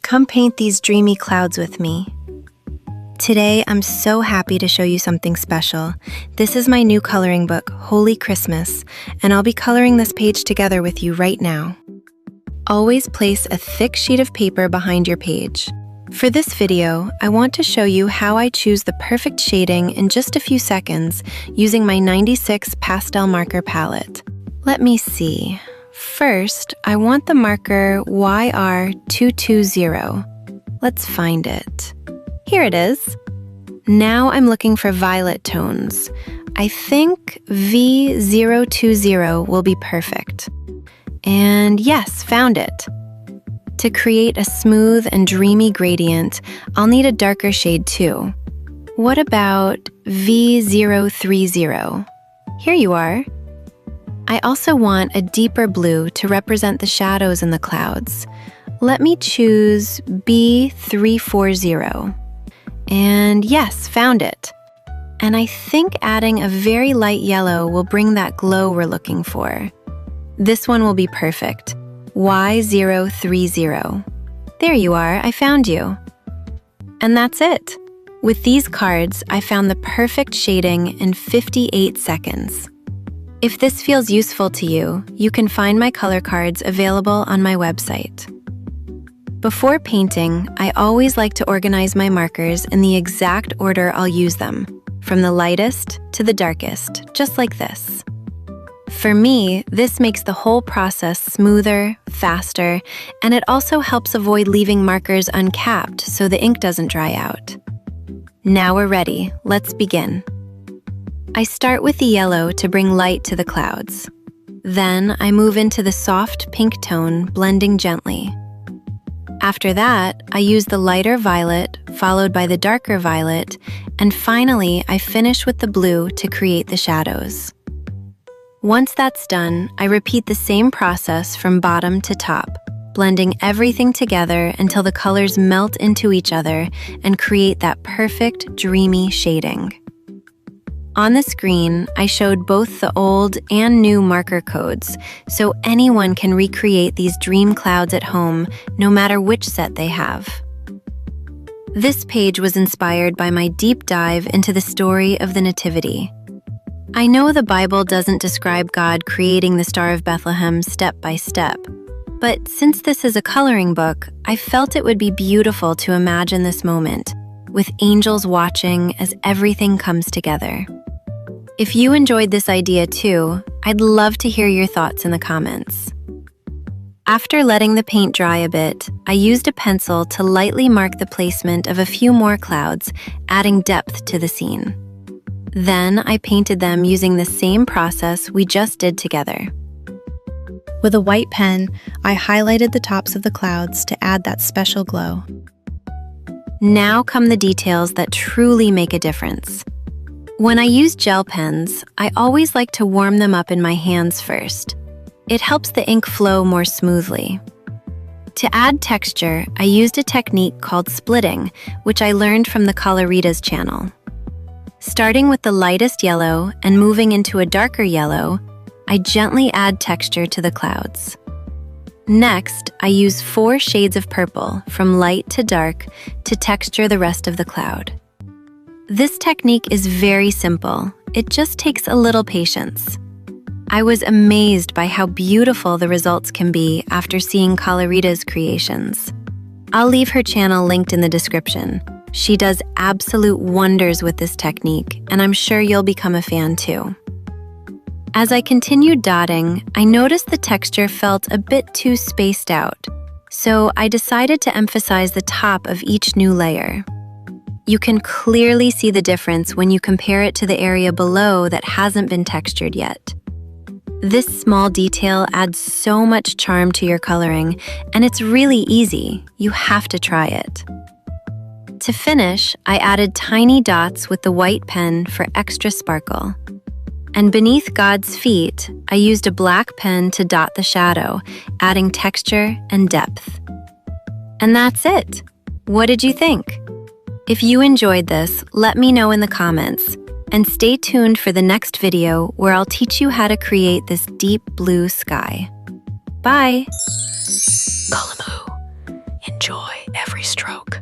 come paint these dreamy clouds with me. Today, I'm so happy to show you something special. This is my new coloring book, Holy Christmas, and I'll be coloring this page together with you right now. Always place a thick sheet of paper behind your page. For this video, I want to show you how I choose the perfect shading in just a few seconds using my 96 pastel marker palette. Let me see. First, I want the marker YR220. Let's find it. Here it is. Now I'm looking for violet tones. I think V020 will be perfect. And yes, found it. To create a smooth and dreamy gradient, I'll need a darker shade too. What about V030? Here you are. I also want a deeper blue to represent the shadows in the clouds. Let me choose B340. And yes, found it. And I think adding a very light yellow will bring that glow we're looking for. This one will be perfect. Y030. There you are, I found you. And that's it. With these cards, I found the perfect shading in 58 seconds. If this feels useful to you, you can find my color cards available on my website. Before painting, I always like to organize my markers in the exact order I'll use them, from the lightest to the darkest, just like this. For me, this makes the whole process smoother, faster, and it also helps avoid leaving markers uncapped so the ink doesn't dry out. Now we're ready, let's begin. I start with the yellow to bring light to the clouds. Then I move into the soft pink tone, blending gently. After that, I use the lighter violet, followed by the darker violet, and finally I finish with the blue to create the shadows. Once that's done, I repeat the same process from bottom to top, blending everything together until the colors melt into each other and create that perfect, dreamy shading. On the screen, I showed both the old and new marker codes, so anyone can recreate these dream clouds at home, no matter which set they have. This page was inspired by my deep dive into the story of the Nativity. I know the Bible doesn't describe God creating the Star of Bethlehem step by step, but since this is a coloring book, I felt it would be beautiful to imagine this moment, with angels watching as everything comes together. If you enjoyed this idea too, I'd love to hear your thoughts in the comments. After letting the paint dry a bit, I used a pencil to lightly mark the placement of a few more clouds, adding depth to the scene. Then I painted them using the same process we just did together. With a white pen, I highlighted the tops of the clouds to add that special glow. Now come the details that truly make a difference. When I use gel pens, I always like to warm them up in my hands first. It helps the ink flow more smoothly. To add texture, I used a technique called splitting, which I learned from the Coloritas channel. Starting with the lightest yellow and moving into a darker yellow, I gently add texture to the clouds. Next, I use 4 shades of purple, from light to dark, to texture the rest of the cloud. This technique is very simple. It just takes a little patience. I was amazed by how beautiful the results can be after seeing Coloritas' creations. I'll leave her channel linked in the description. She does absolute wonders with this technique, and I'm sure you'll become a fan too. As I continued dotting, I noticed the texture felt a bit too spaced out, so I decided to emphasize the top of each new layer. You can clearly see the difference when you compare it to the area below that hasn't been textured yet. This small detail adds so much charm to your coloring, and it's really easy. You have to try it. To finish, I added tiny dots with the white pen for extra sparkle. And beneath God's feet, I used a black pen to dot the shadow, adding texture and depth. And that's it. What did you think? If you enjoyed this, let me know in the comments. And stay tuned for the next video where I'll teach you how to create this deep blue sky. Bye! Kalamu. Enjoy. every stroke.